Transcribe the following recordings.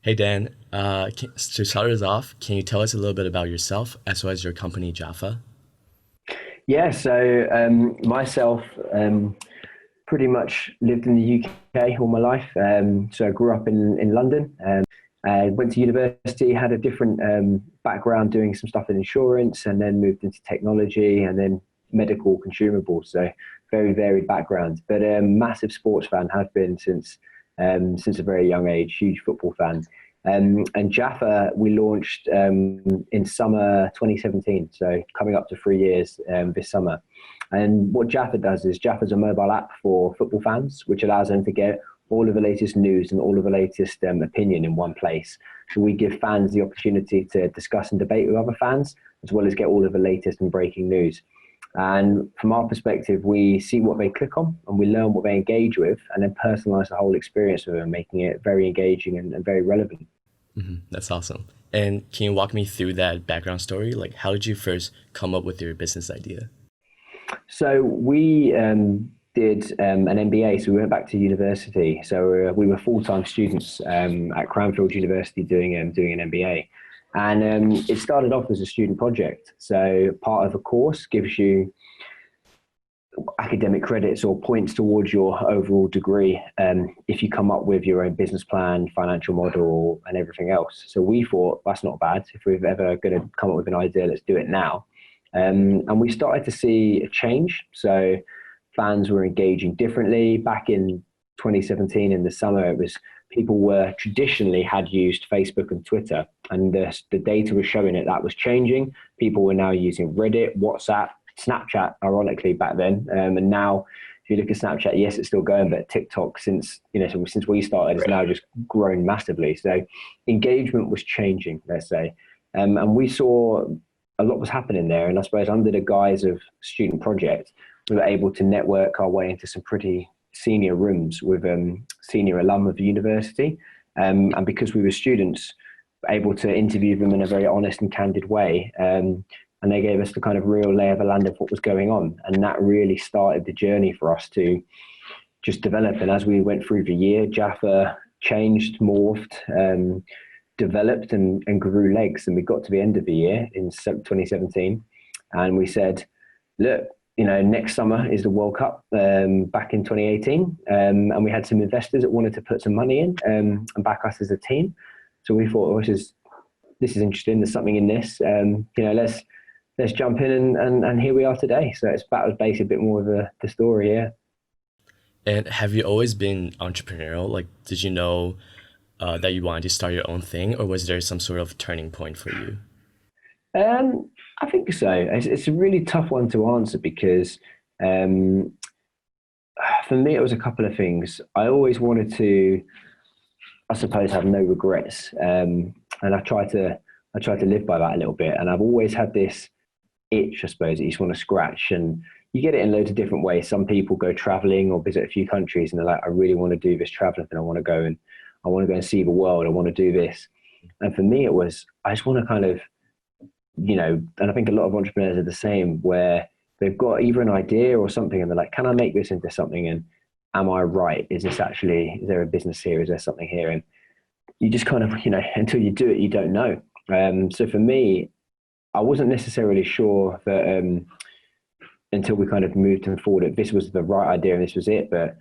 Hey Dan, to start us off, can you tell us a little bit about yourself as well as your company JAFA? Yeah, so myself, pretty much lived in the UK all my life. So I grew up in London. I went to university, had a different background doing some stuff in insurance, and then moved into technology and then medical consumables. So very varied background, but a massive sports fan, have been since a very young age. Huge football fan. And Jaffa, we launched in summer 2017, so coming up to 3 years this summer. And what Jaffa does is Jaffa's a mobile app for football fans, which allows them to get all of the latest news and all of the latest opinion in one place. So we give fans the opportunity to discuss and debate with other fans, as well as get all of the latest and breaking news. And from our perspective, we see what they click on and we learn what they engage with and then personalize the whole experience with them, making it very engaging and very relevant. That's awesome. And can you walk me through that background story? Like, how did you first come up with your business idea? So we did an MBA, so we went back to university. So we were full-time students at Cranfield University doing an MBA. And it started off as a student project. So part of a course gives you academic credits or points towards your overall degree if you come up with your own business plan, financial model, and everything else. So we thought that's not bad. If we're ever going to come up with an idea, let's do it now. And we started to see a change. So fans were engaging differently. Back in 2017 in the summer, it was people were traditionally had used Facebook and Twitter, and the data was showing it that was changing. People were now using Reddit, WhatsApp, Snapchat, ironically back then, and now if you look at Snapchat, yes, it's still going, but TikTok, since we started, has now just grown massively. So engagement was changing, let's say, and we saw a lot was happening there. And I suppose under the guise of student project, we were able to network our way into some pretty senior rooms with senior alum of the university, and because we were students, able to interview them in a very honest and candid way. And they gave us the kind of real lay of the land of what was going on. And that really started the journey for us to just develop. And as we went through the year, Jaffa changed, morphed, developed and grew legs. And we got to the end of the year in 2017. And we said, look, next summer is the World Cup back in 2018. And we had some investors that wanted to put some money in and back us as a team. So we thought, oh, this is interesting. There's something in this. Let's jump in and here we are today. So that was basically a bit more of the story, yeah. And have you always been entrepreneurial? Like, did you know that you wanted to start your own thing, or was there some sort of turning point for you? I think so. It's a really tough one to answer because um, for me, it was a couple of things. I always wanted to, I suppose, have no regrets, and I try to live by that a little bit. And I've always had this itch, I suppose, that you just want to scratch. And you get it in loads of different ways. Some people go traveling or visit a few countries and they're like, I really want to do this traveling thing. I want to go and see the world. I want to do this. And for me, it was, I just want to kind of, and I think a lot of entrepreneurs are the same, where they've got either an idea or something and they're like, can I make this into something? And am I right? Is there a business here? Is there something here? And you just kind of, until you do it, you don't know. So for me, I wasn't necessarily sure that until we kind of moved forward, that this was the right idea and this was it. But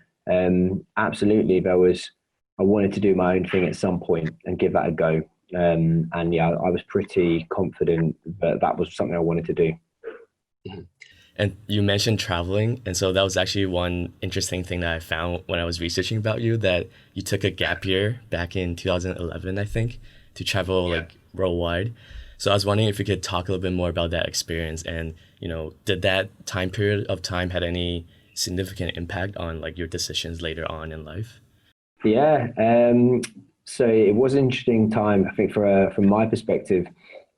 absolutely, I wanted to do my own thing at some point and give that a go. And yeah, I was pretty confident that that was something I wanted to do. Mhm. And you mentioned traveling, and so that was actually one interesting thing that I found when I was researching about you, that you took a gap year back in 2011, I think, to travel like worldwide. So I was wondering if you could talk a little bit more about that experience, and did that time period of time had any significant impact on like your decisions later on in life? Yeah. So it was an interesting time, I think, from my perspective.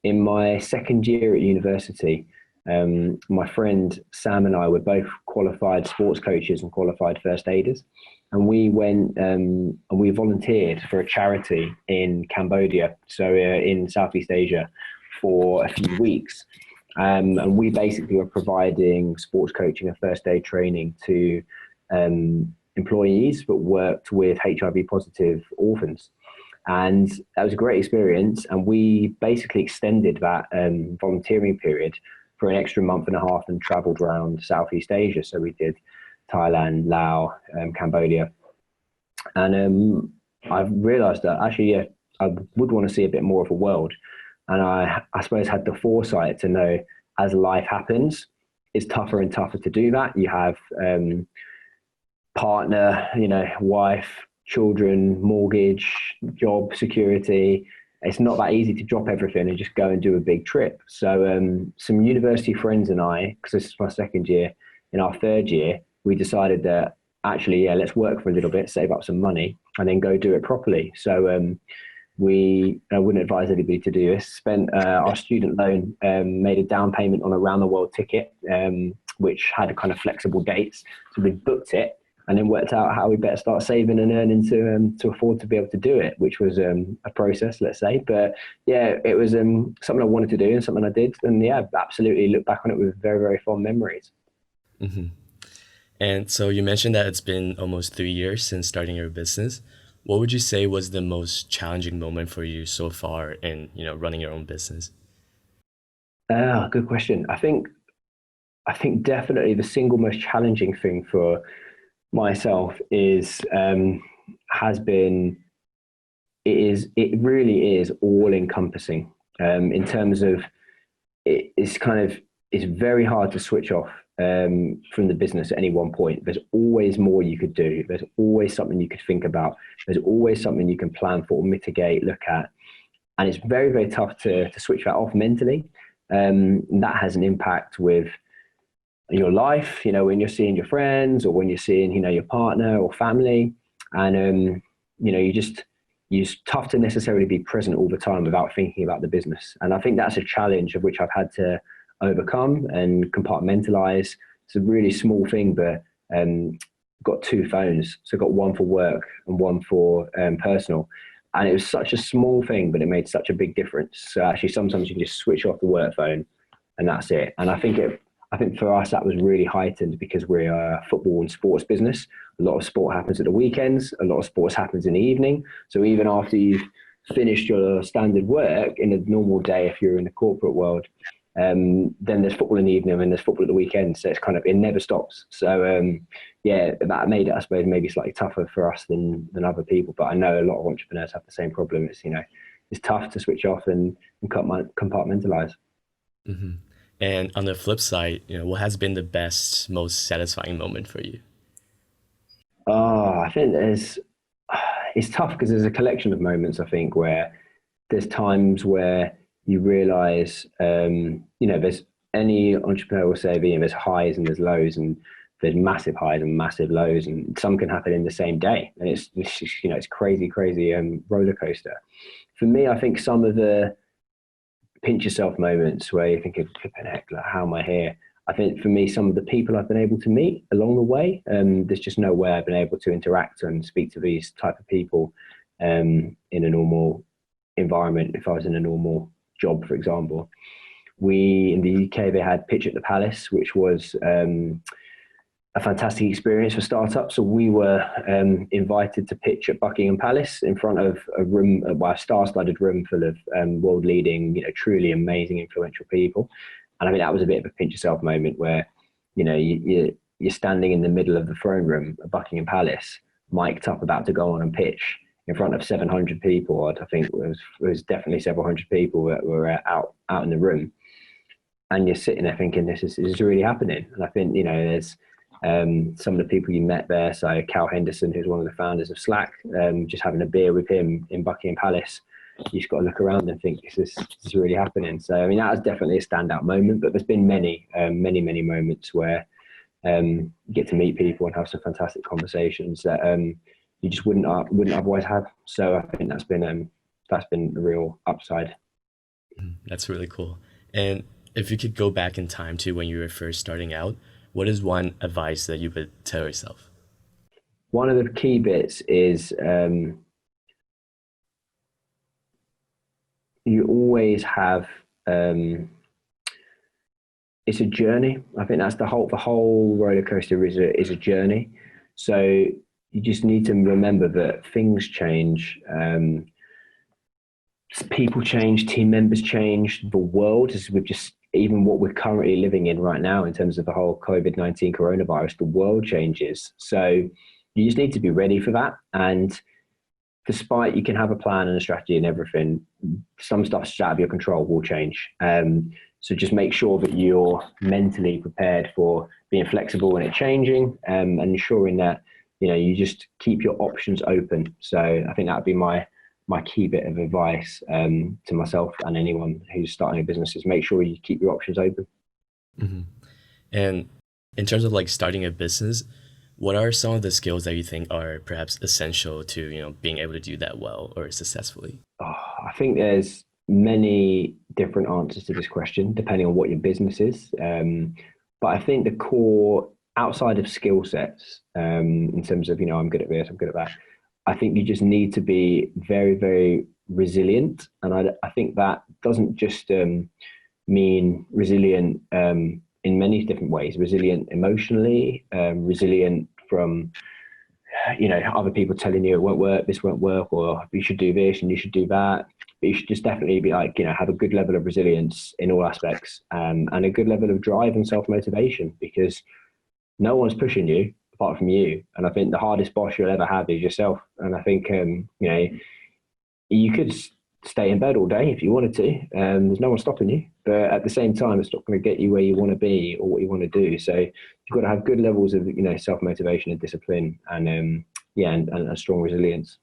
In my second year at university, my friend Sam and I were both qualified sports coaches and qualified first aiders. And we went and we volunteered for a charity in Cambodia, so in Southeast Asia, for a few weeks. And we basically were providing sports coaching and first aid training to employees that worked with HIV positive orphans. And that was a great experience. And we basically extended that volunteering period for an extra month and a half and traveled around Southeast Asia. So we did Thailand, Laos, Cambodia. And I've realized that actually, yeah, I would want to see a bit more of a world. And I suppose had the foresight to know as life happens, it's tougher and tougher to do that. You have partner, wife, children, mortgage, job security. It's not that easy to drop everything and just go and do a big trip. So some university friends and I, because this is my second year, in our third year, we decided that actually, yeah, let's work for a little bit, save up some money, and then go do it properly. So I wouldn't advise anybody to do this. Spent our student loan, made a down payment on a round the world ticket, which had a kind of flexible dates. So we booked it and then worked out how we better start saving and earning to afford to be able to do it, which was a process, let's say. But yeah, it was something I wanted to do and something I did. And yeah, absolutely look back on it with very, very fond memories. Mm-hmm. And so you mentioned that it's been almost 3 years since starting your business. What would you say was the most challenging moment for you so far in, running your own business? Good question. I think definitely the single most challenging thing for myself is has been it really is all encompassing in terms of it's very hard to switch off from the business at any one point. There's always more you could do. There's always something you could think about. There's always something you can plan for, mitigate, look at. And it's very, very tough to switch that off mentally. That has an impact with your life, when you're seeing your friends or when you're seeing, your partner or family. And, it's tough to necessarily be present all the time without thinking about the business. And I think that's a challenge of which I've had to overcome and compartmentalize. It's a really small thing, but got two phones. So got one for work and one for personal. And it was such a small thing, but it made such a big difference. So actually sometimes you can just switch off the work phone and that's it. And I think for us, that was really heightened because we're a football and sports business. A lot of sport happens at the weekends. A lot of sports happens in the evening. So even after you've finished your standard work in a normal day, if you're in the corporate world, then there's football in the evening and there's football at the weekend. So it never stops. So yeah, that made it, I suppose, maybe slightly tougher for us than other people. But I know a lot of entrepreneurs have the same problem. It's tough to switch off and compartmentalize. Mm-hmm. And on the flip side, what has been the best, most satisfying moment for you? I think it's tough because there's a collection of moments, I think, where there's times where you realize, there's any entrepreneur will say, there's highs and there's lows, and there's massive highs and massive lows, and some can happen in the same day. And it's crazy roller coaster. For me, I think some of the pinch yourself moments where you think, heck, like, how am I here? I think for me, some of the people I've been able to meet along the way, there's just no way I've been able to interact and speak to these type of people in a normal environment. If I was in a normal job, for example, in the UK, they had Pitch at the Palace, which was a fantastic experience for startups. So we were invited to pitch at Buckingham Palace in front of a star-studded room full of world-leading, truly amazing, influential people. And I mean, that was a bit of a pinch yourself moment where, you're standing in the middle of the throne room at Buckingham Palace, mic'd up, about to go on and pitch in front of 700 people. I think it was definitely several hundred people that were out in the room. And you're sitting there thinking, this is really happening. And I think, there's some of the people you met there. So Cal Henderson, who's one of the founders of Slack, just having a beer with him in Buckingham Palace, you just got to look around and think, this is really happening. So, I mean, that was definitely a standout moment, but there's been many moments where you get to meet people and have some fantastic conversations that you just wouldn't otherwise have. So I think that's been a real upside. That's really cool. And if you could go back in time to when you were first starting out, what is one advice that you would tell yourself? One of the key bits is you always have it's a journey. I think that's the whole roller coaster is a journey. So you just need to remember that things change. people change, team members change, the world is we've just even what we're currently living in right now in terms of the whole COVID-19 coronavirus, the world changes. So you just need to be ready for that. And despite you can have a plan and a strategy and everything, some stuff's out of your control will change. So just make sure that you're mentally prepared for being flexible when it's changing, and ensuring that you just keep your options open. So I think that would be my key bit of advice to myself and anyone who's starting a business is make sure you keep your options open. Mm-hmm. And in terms of like starting a business, what are some of the skills that you think are perhaps essential to, being able to do that well or successfully? I think there's many different answers to this question depending on what your business is. But I think the core outside of skill sets, in terms of, I'm good at this, I'm good at that. I think you just need to be very, very resilient. And I think that doesn't just mean resilient in many different ways, resilient emotionally, resilient from, other people telling you it won't work, this won't work, or you should do this and you should do that. But you should just definitely be like, have a good level of resilience in all aspects, and a good level of drive and self-motivation, because no one's pushing you apart from you. And I think the hardest boss you'll ever have is yourself. And I think, you could stay in bed all day if you wanted to. There's no one stopping you. But at the same time, it's not going to get you where you want to be or what you want to do. So you've got to have good levels of, self-motivation and discipline, and and a strong resilience.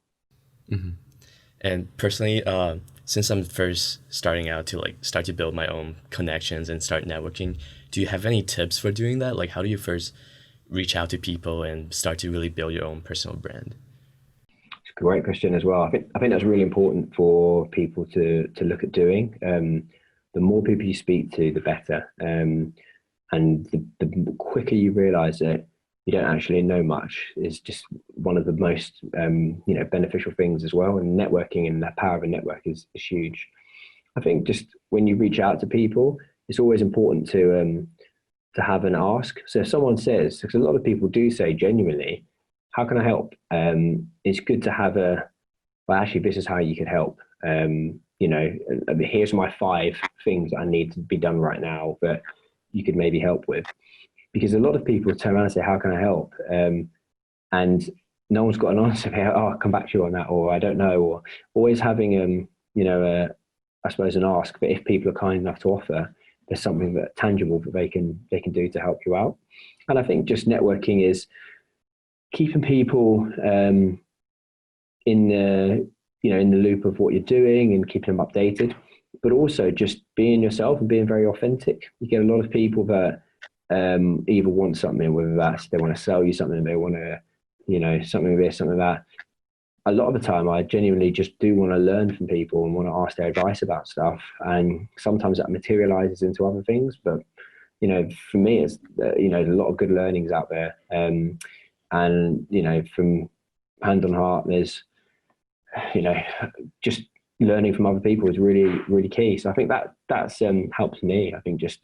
Mm-hmm. And personally, since I'm first starting out to like start to build my own connections and start networking, do you have any tips for doing that? Like, how do you first reach out to people and start to really build your own personal brand? It's a great question as well. I think that's really important for people to look at doing. The more people you speak to, the better. And the quicker you realize that you don't actually know much is just one of the most beneficial things as well. And networking and the power of a network is huge. I think just when you reach out to people, it's always important to have an ask. So if someone says, because a lot of people do say genuinely, how can I help? It's good to have actually, this is how you could help. Here's my 5 things that I need to be done right now that you could maybe help with. Because a lot of people turn around and say, how can I help? And no one's got an answer. I'll come back to you on that, or I don't know, or always having, I suppose an ask. But if people are kind enough to offer, there's something that tangible that they can do to help you out. And I think just networking is keeping people in the loop of what you're doing and keeping them updated, but also just being yourself and being very authentic. You get a lot of people that either want something, whether that's they want to sell you something, they want to, something this, something that. A lot of the time, I genuinely just do want to learn from people and want to ask their advice about stuff. And sometimes that materializes into other things. But, for me, it's, a lot of good learnings out there. And, from hand on heart, there's, just learning from other people is really, really key. So I think that's helps me. I think just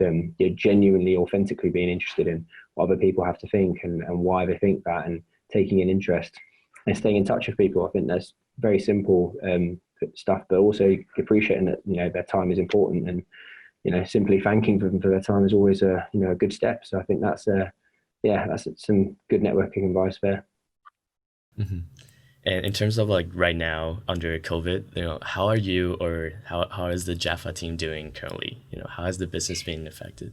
genuinely, authentically being interested in what other people have to think and why they think that, and taking an interest and staying in touch with people. I think that's very simple stuff, but also appreciating that, their time is important, and, simply thanking them for their time is always a good step. So I think that's some good networking advice there. Mm-hmm. And in terms of like right now under COVID, how are you, or how is the JAFA team doing currently? How has the business been affected?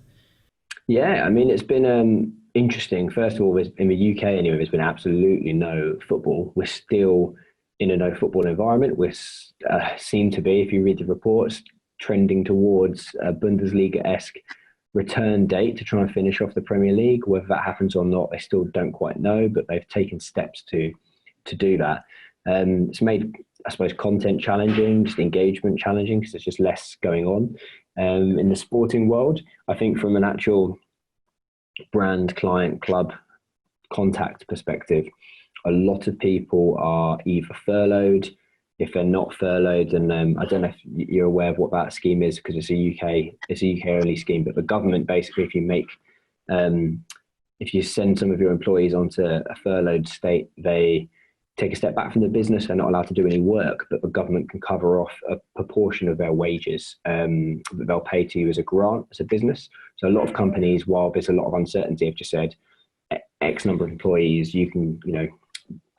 Yeah, I mean, it's been interesting. First of all, in the UK anyway, there's been absolutely no football. We're still in a no football environment. We seem to be, if you read the reports, trending towards a Bundesliga-esque return date to try and finish off the Premier League. Whether that happens or not, they still don't quite know, but they've taken steps to do that. It's made, I suppose, content challenging, just engagement challenging, because there's just less going on. In the sporting world, I think from an actual brand, client, club contact perspective, a lot of people are either furloughed. If they're not furloughed, and I don't know if you're aware of what that scheme is, because it's a UK only scheme, but the government basically, if you send some of your employees onto a furloughed state, they take a step back from the business. They're not allowed to do any work, but the government can cover off a proportion of their wages that they'll pay to you as a grant as a business. So a lot of companies, while there's a lot of uncertainty, have just said X number of employees, you can,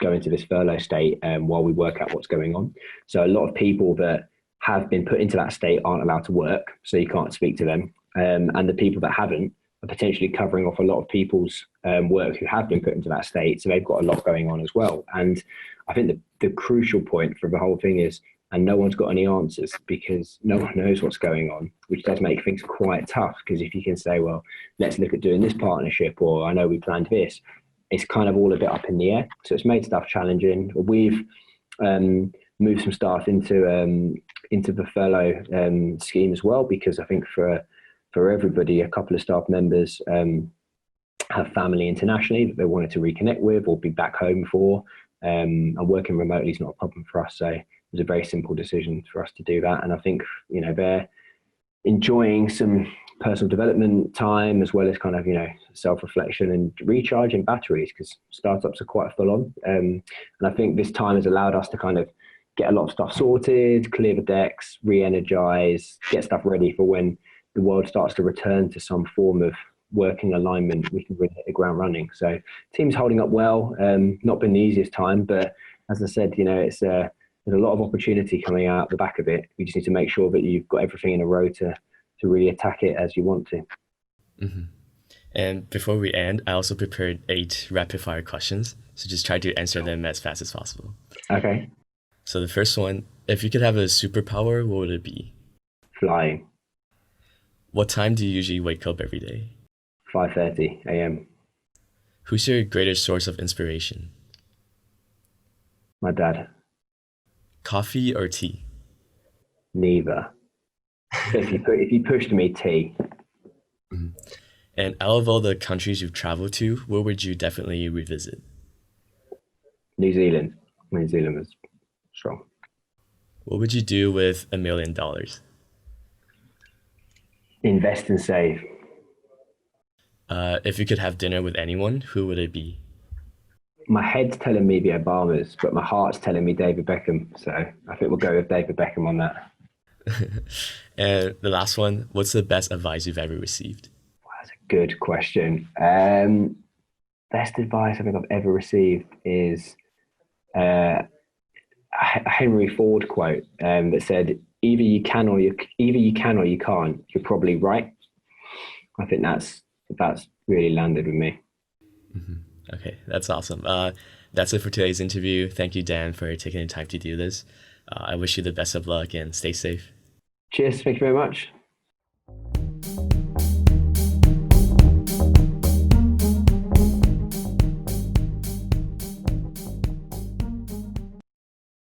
go into this furlough state while we work out what's going on. So a lot of people that have been put into that state aren't allowed to work, so you can't speak to them. And the people that haven't are potentially covering off a lot of people's work who have been put into that state. So they've got a lot going on as well. And I think the crucial point for the whole thing is, and no one's got any answers because no one knows what's going on, which does make things quite tough. Because if you can say, well, let's look at doing this partnership, or I know we planned this, it's kind of all a bit up in the air. So it's made stuff challenging. We've moved some staff into the furlough scheme as well, because I think for everybody, a couple of staff members have family internationally that they wanted to reconnect with or be back home for. And working remotely is not a problem for us. So it was a very simple decision for us to do that. And I think, they're enjoying some personal development time as well as kind of, self-reflection and recharging batteries, because startups are quite full on. And I think this time has allowed us to kind of get a lot of stuff sorted, clear the decks, re-energize, get stuff ready for when the world starts to return to some form of working alignment. We can really hit the ground running. So team's holding up well. Not been the easiest time, but as I said, it's there's a lot of opportunity coming out the back of it. We just need to make sure that you've got everything in a row to really attack it as you want to. Mm-hmm. And before we end, I also prepared 8 rapid fire questions. So just try to answer them as fast as possible. Okay. So the first one, if you could have a superpower, what would it be? Flying. What time do you usually wake up every day? 5:30 a.m. Who's your greatest source of inspiration? My dad. Coffee or tea? Neither. If you pushed me, tea. Mm-hmm. And out of all the countries you've traveled to, where would you definitely revisit? New Zealand. New Zealand was strong. What would you do with $1 million? Invest and save. If you could have dinner with anyone, who would it be? My head's telling me the Obamas, but my heart's telling me David Beckham. So I think we'll go with David Beckham on that. And the last one, what's the best advice you've ever received? Well, that's a good question. Best advice I think I've ever received is a Henry Ford quote that said, either you can or you can't. You're probably right. I think that's really landed with me. Mm-hmm. Okay, that's awesome. That's it for today's interview. Thank you, Dan, for taking the time to do this. I wish you the best of luck and stay safe. Cheers. Thank you very much.